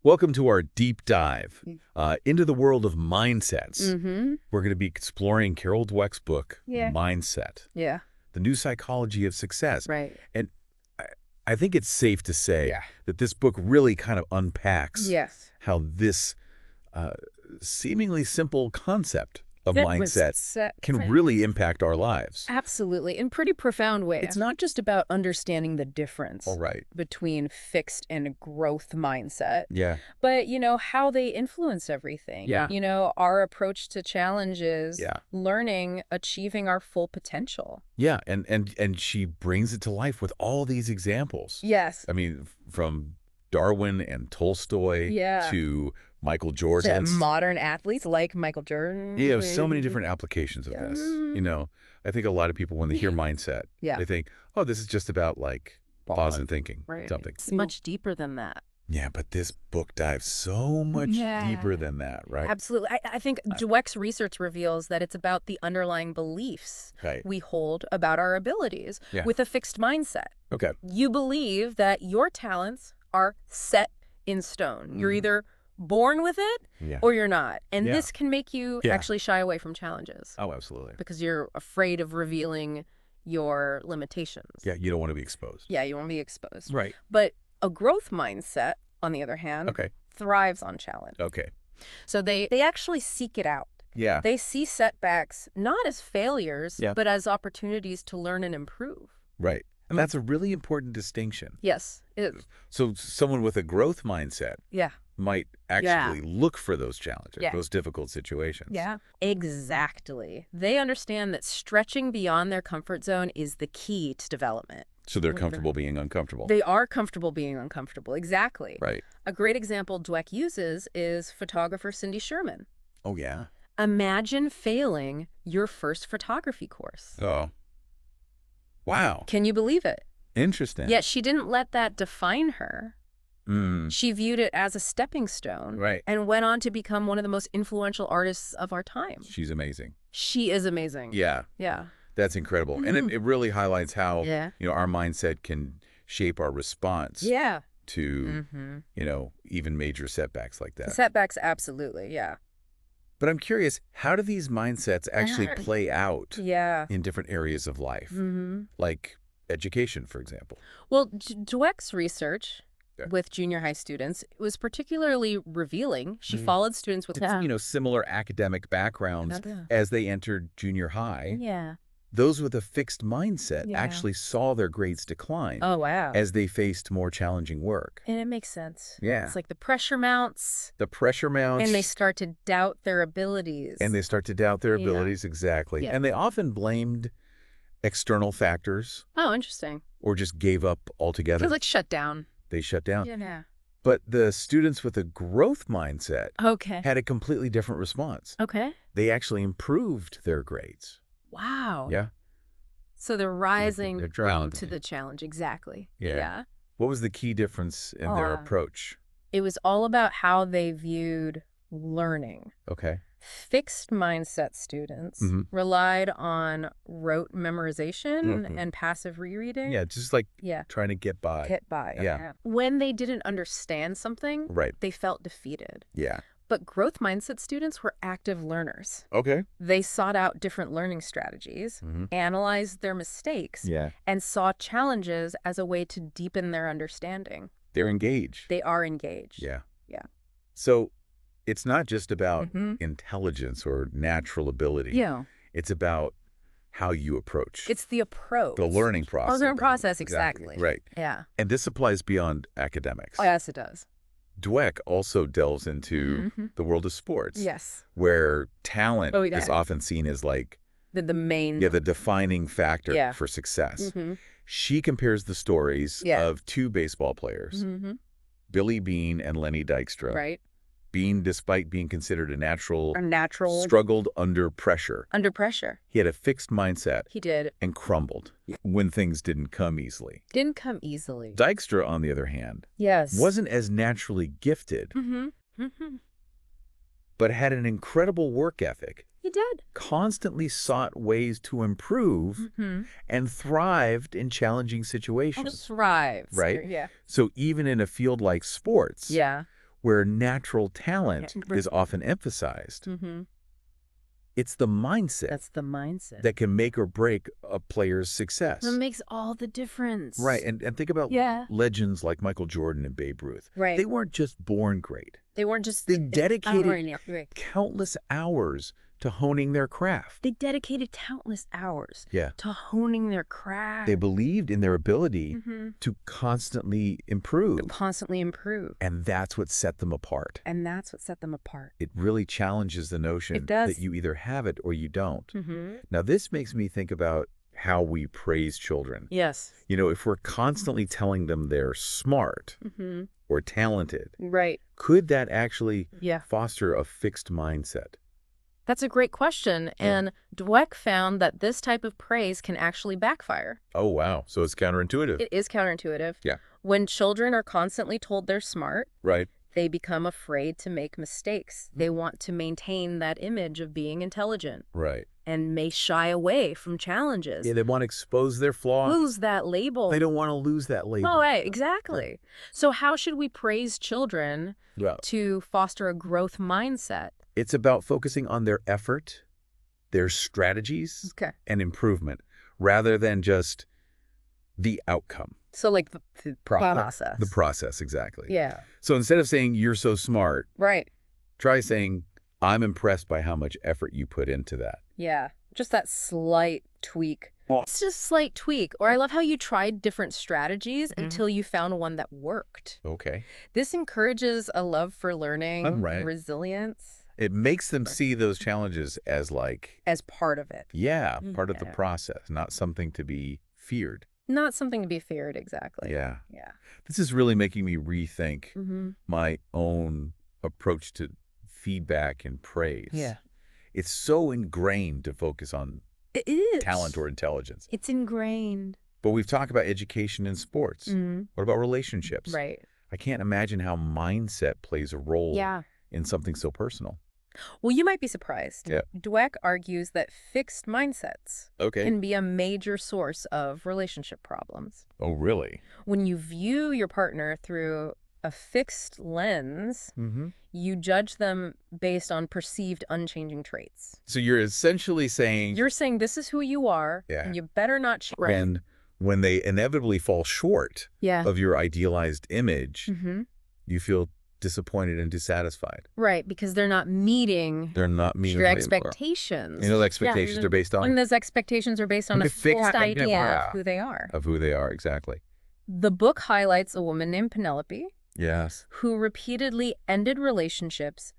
Welcome to our deep dive into the world of mindsets. Mm-hmm. We're going to be exploring Carol Dweck's book, Yeah. Mindset, Yeah. The New Psychology of Success. Right. And I think it's safe to say Yeah. that this book really kind of unpacks Yes. how this seemingly simple concept of That was mindset can really impact our lives. Absolutely. In pretty profound way. It's not just about understanding the difference All right. between fixed and growth mindset, Yeah. but, how they influence everything. Yeah. Our approach to challenges, Yeah. learning, achieving our full potential. Yeah. And she brings it to life with all these examples. Yes. I mean, from Darwin and Tolstoy to Michael Jordan. Modern athletes like Michael Jordan. Yeah, so many different applications of this. I think a lot of people, when they hear mindset, they think, oh, this is just about like pause and thinking something. It's much deeper than that. Yeah, but this book dives so much deeper than that, right? Absolutely. I think Dweck's research reveals that it's about the underlying beliefs we hold about our abilities with a fixed mindset. Okay. You believe that your talents are set in stone. You're either born with it or you're not. And this can make you actually shy away from challenges. Oh, absolutely. Because you're afraid of revealing your limitations. Yeah, you don't want to be exposed. Yeah, you want to be exposed. Right. But a growth mindset, on the other hand, thrives on challenge. Okay. So they actually seek it out. Yeah. They see setbacks not as failures, but as opportunities to learn and improve. Right. And that's a really important distinction. Yes, it is. So someone with a growth mindset might actually look for those challenges, those difficult situations. Yeah, exactly. They understand that stretching beyond their comfort zone is the key to development. So they're comfortable being uncomfortable. They are comfortable being uncomfortable. Exactly. Right. A great example Dweck uses is photographer Cindy Sherman. Oh, yeah. Imagine failing your first photography course. Oh. Wow. Can you believe it? Interesting. Yet she didn't let that define her. She viewed it as a stepping stone and went on to become one of the most influential artists of our time. She's amazing. She is amazing. Yeah. Yeah. That's incredible. And it really highlights how, our mindset can shape our response to, even major setbacks like that. Setbacks, absolutely, yeah. But I'm curious, how do these mindsets actually play out in different areas of life? Like education, for example. Well, Dweck's research with junior high students was particularly revealing. She followed students with similar academic backgrounds as they entered junior high. Yeah. Those with a fixed mindset actually saw their grades decline as they faced more challenging work. And it makes sense. Yeah. It's like the pressure mounts. And they start to doubt their abilities. Exactly. And they often blamed external factors. Oh, interesting. Or just gave up altogether. It's like shut down. They shut down. Yeah. But the students with a growth mindset had a completely different response. Okay. They actually improved their grades. Wow. Yeah. So they're rising to the challenge. Exactly. Yeah. What was the key difference in their approach? It was all about how they viewed learning. Okay. Fixed mindset students relied on rote memorization and passive rereading. Yeah, just like trying to get by. Yeah. When they didn't understand something, they felt defeated. Yeah. But growth mindset students were active learners. Okay. They sought out different learning strategies, analyzed their mistakes, and saw challenges as a way to deepen their understanding. They're engaged. They are engaged. Yeah. Yeah. So it's not just about intelligence or natural ability. Yeah. It's about how you approach. It's the approach. The learning process. The learning process, exactly. Right. Yeah. And this applies beyond academics. Oh, yes, it does. Dweck also delves into the world of sports. Yes. Where talent is often seen as like the main... the defining factor for success. She compares the stories of two baseball players, Billy Beane and Lenny Dykstra. Right. Beane, despite being considered a natural, struggled under pressure. Under pressure. He had a fixed mindset. He did. And crumbled when things didn't come easily. Didn't come easily. Dykstra, on the other hand, wasn't as naturally gifted, but had an incredible work ethic. He did. Constantly sought ways to improve and thrived in challenging situations. Thrived. Right? Yeah. So even in a field like sports, where natural talent is often emphasized. It's the mindset. That's the mindset. That can make or break a player's success. That makes all the difference. Right. And think about legends like Michael Jordan and Babe Ruth. Right. They weren't just born great. They weren't just... They dedicated countless hours to honing their craft. They dedicated countless hours to honing their craft. They believed in their ability to constantly improve. And that's what set them apart. It really challenges the notion that you either have it or you don't. Now, this makes me think about how we praise children. Yes. You know, if we're constantly telling them they're smart or talented, could that actually foster a fixed mindset? That's a great question, and Dweck found that this type of praise can actually backfire. Oh, wow. So it's counterintuitive. It is counterintuitive. Yeah. When children are constantly told they're smart, they become afraid to make mistakes. They want to maintain that image of being intelligent. And may shy away from challenges. Yeah, they want to expose their flaws. Lose that label. They don't want to lose that label. Oh, right, exactly. So how should we praise children to foster a growth mindset? It's about focusing on their effort, their strategies, and improvement, rather than just the outcome. So like the process. The process, exactly. Yeah. So instead of saying, you're so smart, try saying, I'm impressed by how much effort you put into that. Yeah, just that slight tweak. It's just a slight tweak. Or I love how you tried different strategies until you found one that worked. Okay. This encourages a love for learning, resilience. It makes them see those challenges as as part of it. Yeah, part of the process, not something to be feared. Not something to be feared, exactly. Yeah. This is really making me rethink my own approach to feedback and praise. Yeah. It's so ingrained to focus on talent or intelligence. It's ingrained. But we've talked about education and sports. What about relationships? Right. I can't imagine how mindset plays a role in something so personal. Well, you might be surprised. Yeah. Dweck argues that fixed mindsets can be a major source of relationship problems. Oh, really? When you view your partner through a fixed lens, you judge them based on perceived unchanging traits. So you're essentially saying... You're saying this is who you are, and you better not change. And when they inevitably fall short of your idealized image, you feel disappointed and dissatisfied. Right, because they're not meeting your expectations. You know, the expectations are based on... And those expectations are based on a fixed idea of who they are. Of who they are, exactly. The book highlights a woman named Penelope. Yes. Who repeatedly ended relationships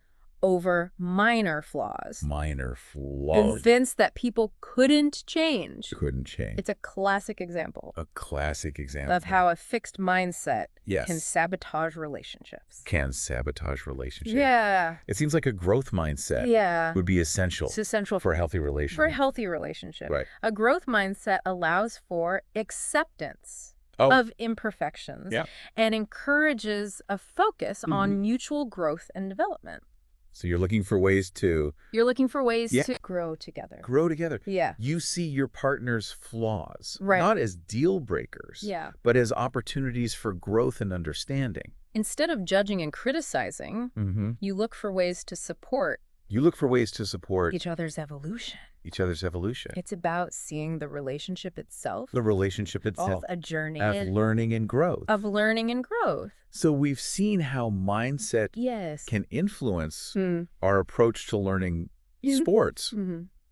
over minor flaws. Minor flaws. Convinced that people couldn't change. Couldn't change. It's a classic example. A classic example. Of how a fixed mindset can sabotage relationships. Can sabotage relationships. Yeah. It seems like a growth mindset would be essential. It's essential for a healthy relationship. For a healthy relationship. Right. A growth mindset allows for acceptance of imperfections and encourages a focus on mutual growth and development. So you're looking for ways to... You're looking for ways to grow together. Grow together. Yeah. You see your partner's flaws, not as deal breakers, but as opportunities for growth and understanding. Instead of judging and criticizing, you look for ways to support. You look for ways to support... each other's evolution. Each other's evolution. It's about seeing the relationship itself. The relationship itself. A journey. Of learning and growth. Of learning and growth. So we've seen how mindset can influence our approach to learning sports,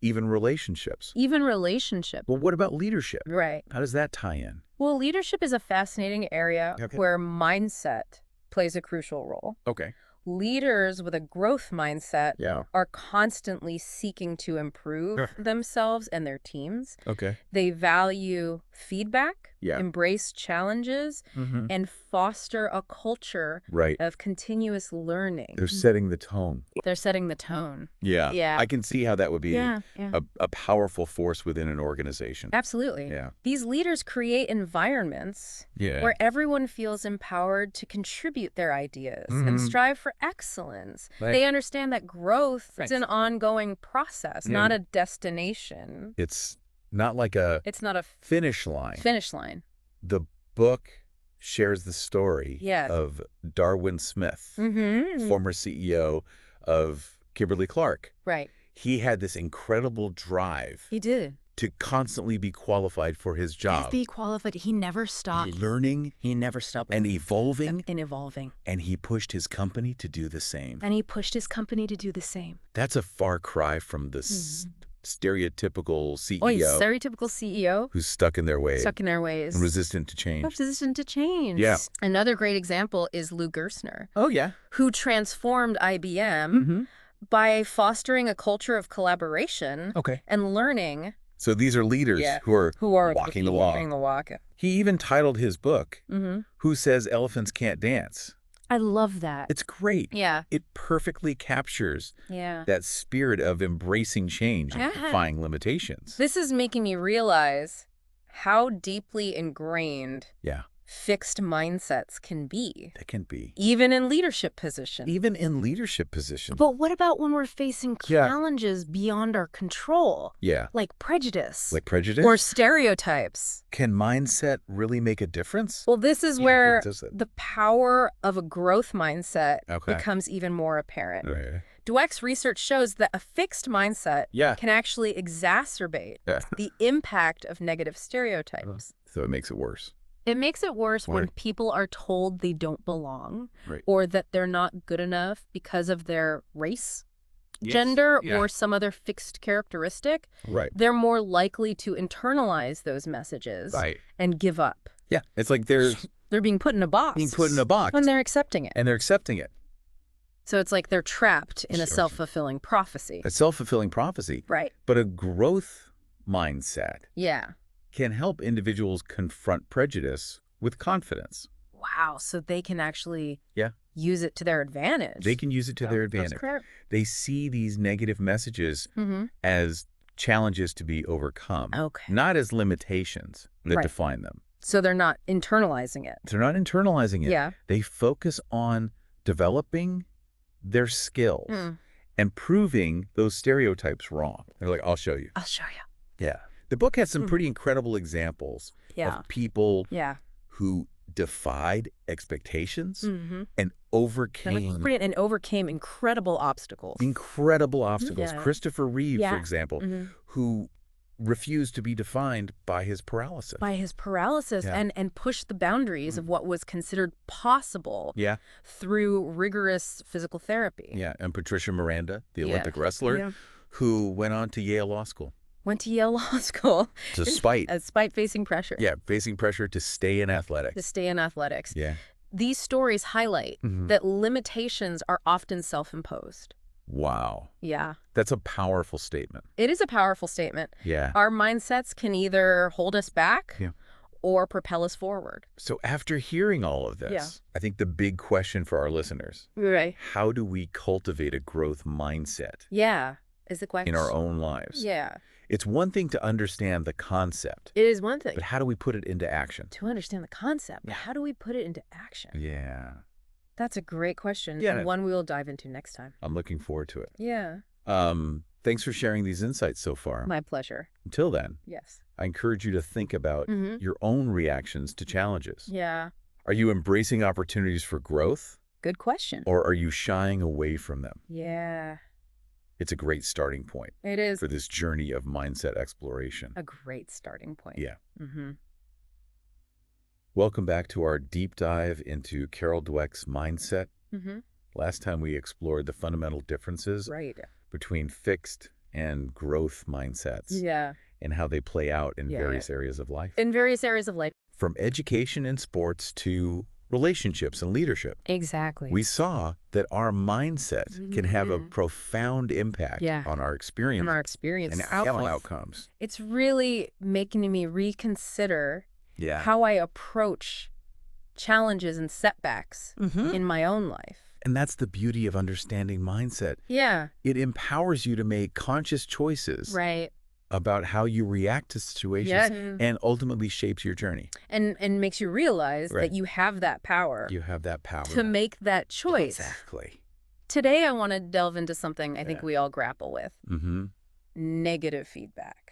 even relationships. Even relationships. Well, what about leadership? Right. How does that tie in? Well, leadership is a fascinating area where mindset plays a crucial role. Okay. Leaders with a growth mindset are constantly seeking to improve themselves and their teams. Okay. They value feedback, embrace challenges, and foster a culture of continuous learning. They're setting the tone. They're setting the tone. Yeah. Yeah. I can see how that would be a powerful force within an organization. Absolutely. Yeah. These leaders create environments where everyone feels empowered to contribute their ideas and strive for excellence. Right. They understand that growth is an ongoing process, not a destination. It's not like a finish line. Finish line. The book shares the story of Darwin Smith, former CEO of Kimberly-Clark. Right. He had this incredible drive. He did. To constantly be qualified for his job. Be qualified. He never stopped. Learning. He never stopped. And evolving. And evolving. And he pushed his company to do the same. That's a far cry from the stereotypical CEO. Stereotypical CEO. Who's stuck in their ways. And resistant to change. Yeah. Another great example is Lou Gerstner. Oh, yeah. Who transformed IBM by fostering a culture of collaboration and learning. So these are leaders who are walking the walk. He even titled his book, Who Says Elephants Can't Dance? I love that. It's great. Yeah. It perfectly captures that spirit of embracing change and defying limitations. This is making me realize how deeply ingrained fixed mindsets can be. They can be. Even in leadership positions. But what about when we're facing challenges beyond our control? Yeah. Like prejudice. Or stereotypes. Can mindset really make a difference? Well, this is where the power of a growth mindset becomes even more apparent. Right. Dweck's research shows that a fixed mindset can actually exacerbate the impact of negative stereotypes. So it makes it worse. It makes it worse when people are told they don't belong or that they're not good enough because of their race, gender, or some other fixed characteristic. Right. They're more likely to internalize those messages and give up. Yeah. It's like they're being put in a box. And they're accepting it. So it's like they're trapped in a self-fulfilling prophecy. Right. But a growth mindset. Yeah. Can help individuals confront prejudice with confidence. Wow, so they can actually use it to their advantage. That's correct. They see these negative messages as challenges to be overcome, not as limitations that define them. So they're not internalizing it. Yeah. They focus on developing their skills and proving those stereotypes wrong. They're like, I'll show you. Yeah. The book has some pretty incredible examples of people who defied expectations and overcame incredible obstacles. Yeah. Christopher Reeve, for example, who refused to be defined by his paralysis. And pushed the boundaries of what was considered possible through rigorous physical therapy. Yeah, and Patricia Miranda, the Olympic wrestler, who went on to Yale Law School. Despite facing pressure. Yeah, facing pressure to stay in athletics. Yeah. These stories highlight that limitations are often self-imposed. Wow. Yeah. That's a powerful statement. It is a powerful statement. Yeah. Our mindsets can either hold us back or propel us forward. So after hearing all of this, I think the big question for our listeners, how do we cultivate a growth mindset? Yeah. Is the question. In our own lives. Yeah. It's one thing to understand the concept. It is one thing. But how do we put it into action? To understand the concept, but how do we put it into action? Yeah. That's a great question, and one we will dive into next time. I'm looking forward to it. Yeah. Thanks for sharing these insights so far. My pleasure. Until then, yes, I encourage you to think about your own reactions to challenges. Yeah. Are you embracing opportunities for growth? Good question. Or are you shying away from them? Yeah. It's a great starting point. It is. For this journey of mindset exploration. A great starting point. Yeah. Welcome back to our deep dive into Carol Dweck's mindset. Last time we explored the fundamental differences between fixed and growth mindsets. Yeah. And how they play out in various areas of life. From education and sports to relationships and leadership. Exactly. We saw that our mindset can have a profound impact on our experience. And outcomes. It's really making me reconsider how I approach challenges and setbacks in my own life. And that's the beauty of understanding mindset. Yeah. It empowers you to make conscious choices. Right. About how you react to situations and ultimately shapes your journey. And makes you realize that you have that power. You have that power. To make that choice. Exactly. Today I want to delve into something I think we all grapple with. Negative feedback.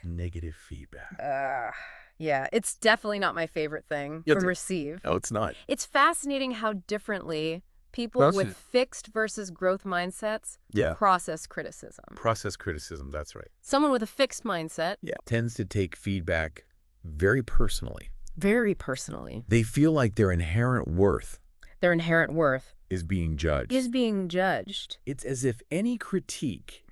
Yeah. It's definitely not my favorite thing to receive. No, it's not. It's fascinating how differently people with fixed versus growth mindsets process criticism. Process criticism, that's right. Someone with a fixed mindset tends to take feedback very personally. Very personally. They feel like their inherent worth is being judged. It's as if any critique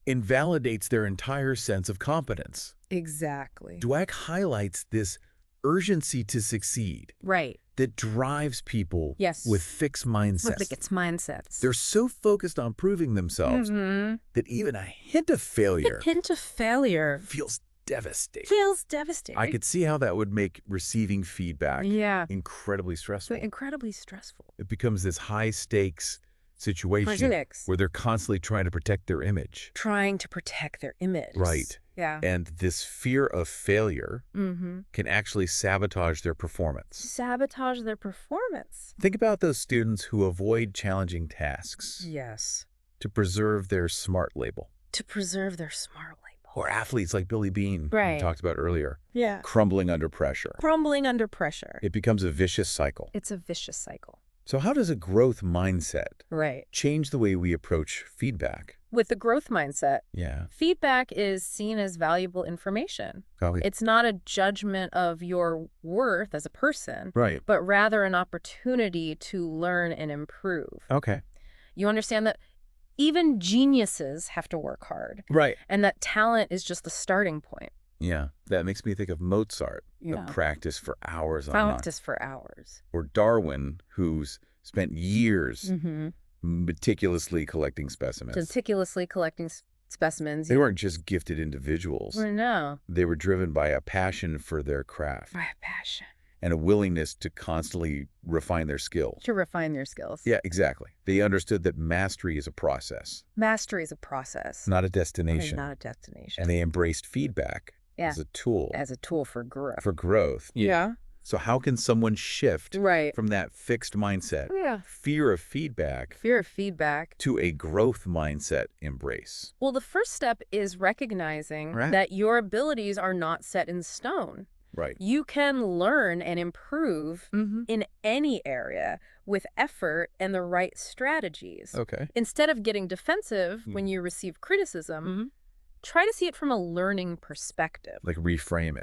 invalidates their entire sense of competence. Exactly. Dweck highlights this urgency to succeed. Right. That drives people with fixed mindsets. With fixed mindsets. They're so focused on proving themselves that even a hint of failure feels devastating. I could see how that would make receiving feedback incredibly stressful. It becomes this high-stakes situation where they're constantly trying to protect their image. Right. Yeah. And this fear of failure can actually sabotage their performance. Think about those students who avoid challenging tasks. Yes. To preserve their SMART label. Or athletes like Billy Beane, we talked about earlier. Yeah. Crumbling under pressure. It becomes a vicious cycle. It's a vicious cycle. So how does a growth mindset change the way we approach feedback? With the growth mindset, feedback is seen as valuable information. It's not a judgment of your worth as a person, but rather an opportunity to learn and improve. Okay. You understand that even geniuses have to work hard. Right. And that talent is just the starting point. Yeah, that makes me think of Mozart, who practiced for hours on end. Or Darwin, who's spent years meticulously collecting specimens. They weren't just gifted individuals. No. They were driven by a passion for their craft. And a willingness to constantly refine their skills. Yeah, exactly. They understood that mastery is a process. Not a destination. And they embraced feedback as a tool. For growth. For growth. Yeah. So how can someone shift from that fixed mindset, fear of feedback, to a growth mindset embrace? Well, the first step is recognizing that your abilities are not set in stone. Right. You can learn and improve in any area with effort and the right strategies. Okay. Instead of getting defensive when you receive criticism, try to see it from a learning perspective. Like reframe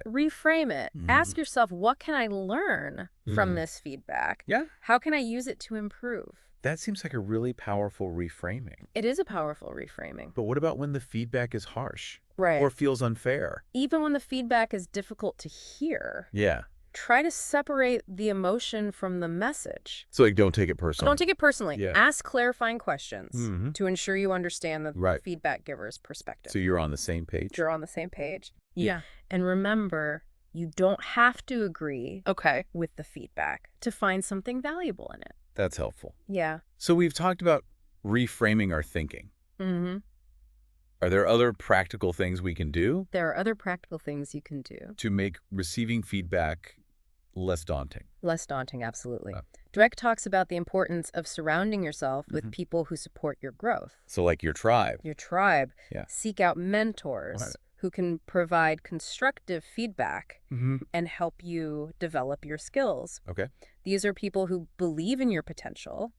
it. Ask yourself, what can I learn from this feedback? Yeah. How can I use it to improve? That seems like a really powerful reframing. It is a powerful reframing. But what about when the feedback is harsh? Right. Or feels unfair? Even when the feedback is difficult to hear. Yeah. Try to separate the emotion from the message. So like, don't take it personally. Don't take it personally. Yeah. Ask clarifying questions to ensure you understand the feedback giver's perspective. So you're on the same page? You're on the same page. Yeah. And remember, you don't have to agree with the feedback to find something valuable in it. That's helpful. Yeah. So we've talked about reframing our thinking. Are there other practical things we can do? There are other practical things you can do. To make receiving feedback less daunting. Less daunting, absolutely. Dweck talks about the importance of surrounding yourself with people who support your growth. So like your tribe. Yeah. Seek out mentors who can provide constructive feedback and help you develop your skills. Okay. These are people who believe in your potential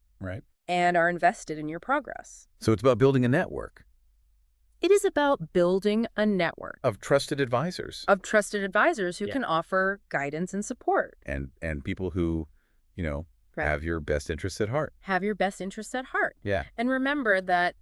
and are invested in your progress. So it's about building a network. It is about building a network of trusted advisors. Who can offer guidance and support. And people who, have your best interests at heart. Yeah. And remember that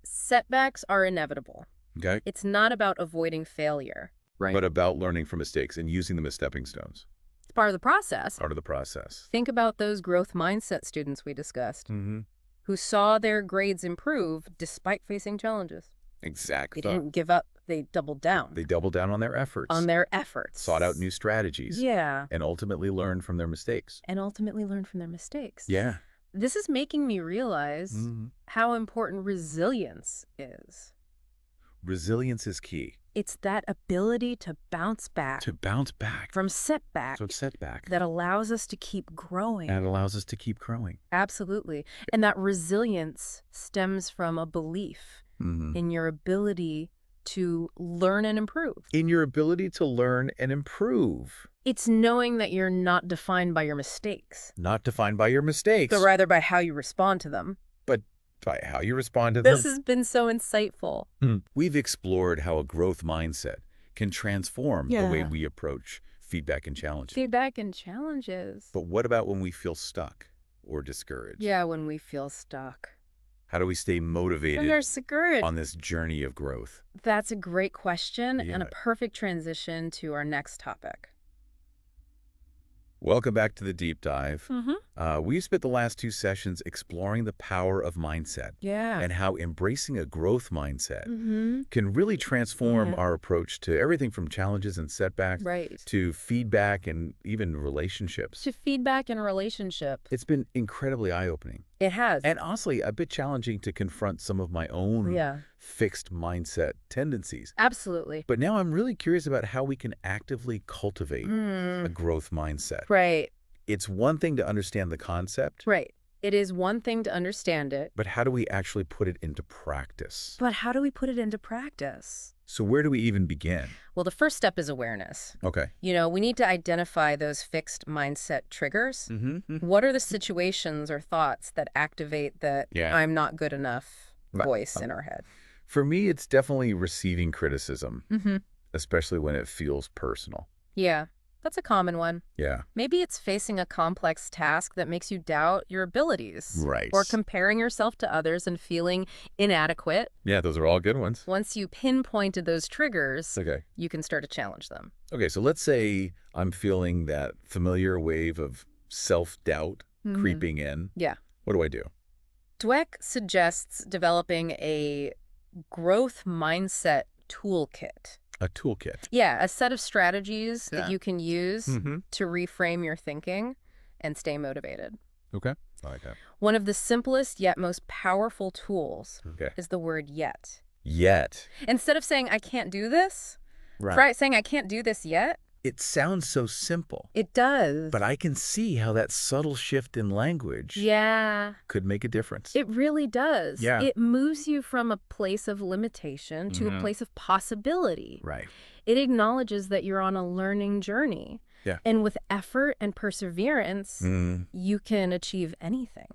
setbacks are inevitable. Okay. It's not about avoiding failure. But about learning from mistakes and using them as stepping stones. It's part of the process. Think about those growth mindset students we discussed who saw their grades improve despite facing challenges. Exactly. They didn't give up. They doubled down. They doubled down on their efforts. Sought out new strategies. Yeah. And ultimately learned from their mistakes. Yeah. This is making me realize how important resilience is. Resilience is key. It's that ability to bounce back. From setback. That allows us to keep growing. Absolutely. And that resilience stems from a belief in your ability to learn and improve. In your ability to learn and improve. It's knowing that you're not defined by your mistakes. Not defined by your mistakes. But rather by how you respond to them. But by how you respond to them. This has been so insightful. We've explored how a growth mindset can transform the way we approach feedback and challenges. Feedback and challenges. But what about when we feel stuck or discouraged? Yeah, when we feel stuck. How do we stay motivated on this journey of growth? That's a great question and a perfect transition to our next topic. Welcome back to the deep dive. We've spent the last 2 sessions exploring the power of mindset and how embracing a growth mindset can really transform our approach to everything from challenges and setbacks to feedback and even relationships. It's been incredibly eye-opening. It has. And honestly, a bit challenging to confront some of my own fixed mindset tendencies. Absolutely. But now I'm really curious about how we can actively cultivate a growth mindset. Right. It's one thing to understand the concept. Right. It is one thing to understand it. But how do we actually put it into practice? So where do we even begin? Well, the first step is awareness. Okay. You know, we need to identify those fixed mindset triggers. What are the situations or thoughts that activate that I'm not good enough voice in our head? For me, it's definitely receiving criticism, especially when it feels personal. Yeah, that's a common one. Yeah. Maybe it's facing a complex task that makes you doubt your abilities. Right. Or comparing yourself to others and feeling inadequate. Yeah, those are all good ones. Once you pinpointed those triggers, you can start to challenge them. Okay, so let's say I'm feeling that familiar wave of self-doubt creeping in. Yeah. What do I do? Dweck suggests developing a growth mindset toolkit. A toolkit. Yeah, a set of strategies that you can use to reframe your thinking and stay motivated. Okay, I like that. One of the simplest yet most powerful tools is the word yet. Yet. Instead of saying, I can't do this, try saying, I can't do this yet. It sounds so simple. It does. But I can see how that subtle shift in language could make a difference. It really does. Yeah. It moves you from a place of limitation to a place of possibility. Right. It acknowledges that you're on a learning journey. Yeah. And with effort and perseverance, you can achieve anything.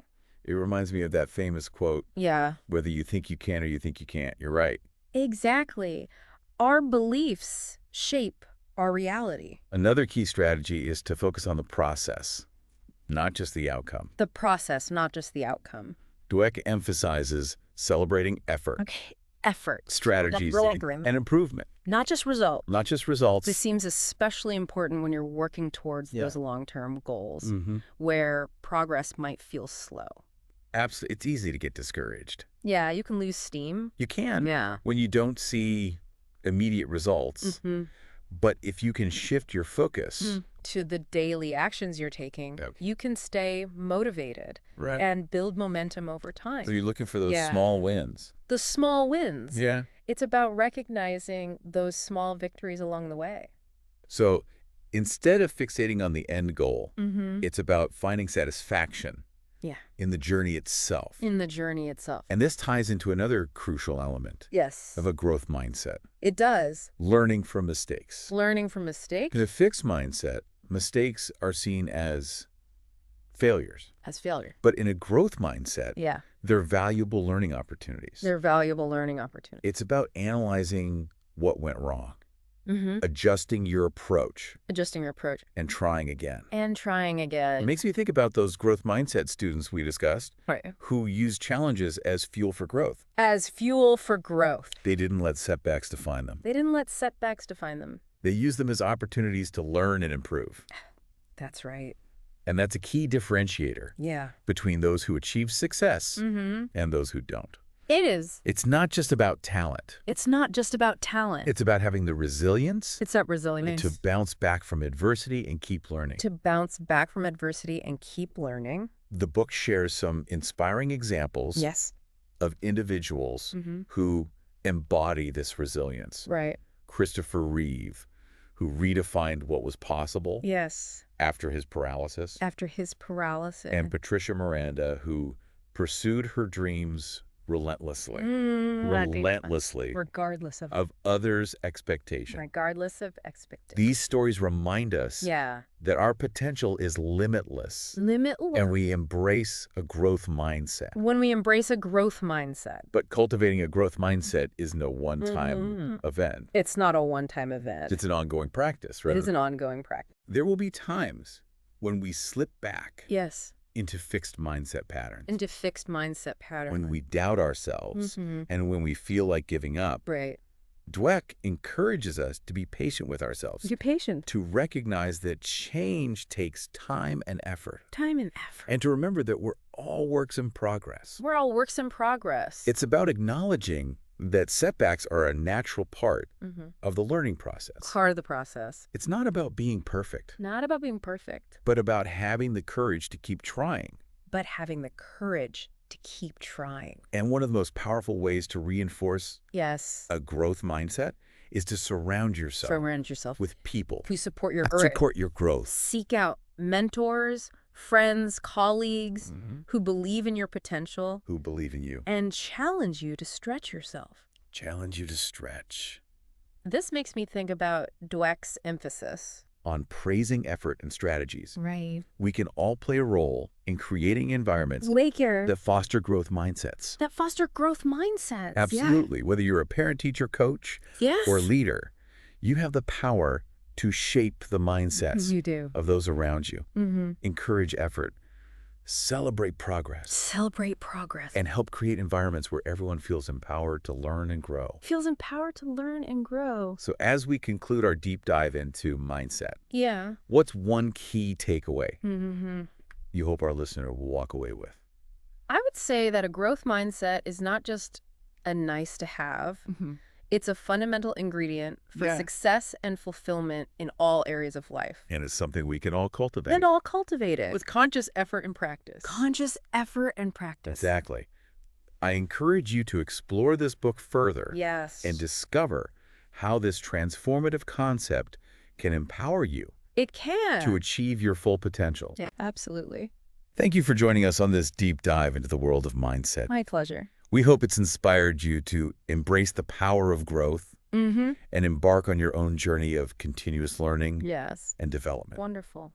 It reminds me of that famous quote. Yeah. Whether you think you can or you think you can't. You're right. Exactly. Our beliefs shape our reality. Another key strategy is to focus on the process, not just the outcome. The process, not just the outcome. Dweck emphasizes celebrating effort. Okay, effort. Strategies and improvement. Not just results. Not just results. This seems especially important when you're working towards those long-term goals, where progress might feel slow. Absolutely. It's easy to get discouraged. Yeah, you can lose steam. You can. Yeah. When you don't see immediate results. But if you can shift your focus to the daily actions you're taking, you can stay motivated and build momentum over time. So you're looking for those small wins. The small wins. Yeah. It's about recognizing those small victories along the way. So instead of fixating on the end goal, it's about finding satisfaction in the journey itself. In the journey itself. And this ties into another crucial element of a growth mindset. It does. Learning from mistakes. Learning from mistakes? In a fixed mindset, mistakes are seen as failures. As failure. But in a growth mindset, they're valuable learning opportunities. They're valuable learning opportunities. It's about analyzing what went wrong. Adjusting your approach. Adjusting your approach. And trying again. And trying again. It makes me think about those growth mindset students we discussed who use challenges as fuel for growth. As fuel for growth. They didn't let setbacks define them. They didn't let setbacks define them. They used them as opportunities to learn and improve. That's right. And that's a key differentiator between those who achieve success and those who don't. It is. It's not just about talent. It's not just about talent. It's about having the resilience. It's that resilience. To bounce back from adversity and keep learning. To bounce back from adversity and keep learning. The book shares some inspiring examples of individuals who embody this resilience. Right. Christopher Reeve, who redefined what was possible after his paralysis. After his paralysis. And Patricia Miranda, who pursued her dreams relentlessly. Relentlessly. Regardless of others' expectation. Regardless of expectation. These stories remind us that our potential is limitless. Limitless. And we embrace a growth mindset. When we embrace a growth mindset. But cultivating a growth mindset is no one-time event. It's not a one-time event. It's an ongoing practice, right? It is an ongoing practice. There will be times when we slip back. Yes. Into fixed mindset patterns. Into fixed mindset patterns. When we doubt ourselves and when we feel like giving up. Right. Dweck encourages us to be patient with ourselves. Be patient. To recognize that change takes time and effort. Time and effort. And to remember that we're all works in progress. We're all works in progress. It's about acknowledging that setbacks are a natural part of the learning process. Part of the process. It's not about being perfect. Not about being perfect. But about having the courage to keep trying. But having the courage to keep trying. And one of the most powerful ways to reinforce a growth mindset is to surround yourself with people who support your growth. Seek out mentors, friends, colleagues who believe in your potential. Who believe in you. And challenge you to stretch yourself. Challenge you to stretch. This makes me think about Dweck's emphasis on praising effort and strategies. Right. We can all play a role in creating environments that foster growth mindsets. Absolutely. Yeah. Whether you're a parent, teacher, coach, or leader, you have the power to shape the mindsets of those around you. Encourage effort. Celebrate progress. And help create environments where everyone feels empowered to learn and grow. So as we conclude our deep dive into mindset, what's one key takeaway you hope our listener will walk away with? I would say that a growth mindset is not just a nice to have. It's a fundamental ingredient for success and fulfillment in all areas of life. And it's something we can all cultivate. With conscious effort and practice. Exactly. I encourage you to explore this book further. Yes. And discover how this transformative concept can empower you. It can. To achieve your full potential. Yeah, absolutely. Thank you for joining us on this deep dive into the world of mindset. My pleasure. We hope it's inspired you to embrace the power of growth and embark on your own journey of continuous learning and development. Wonderful.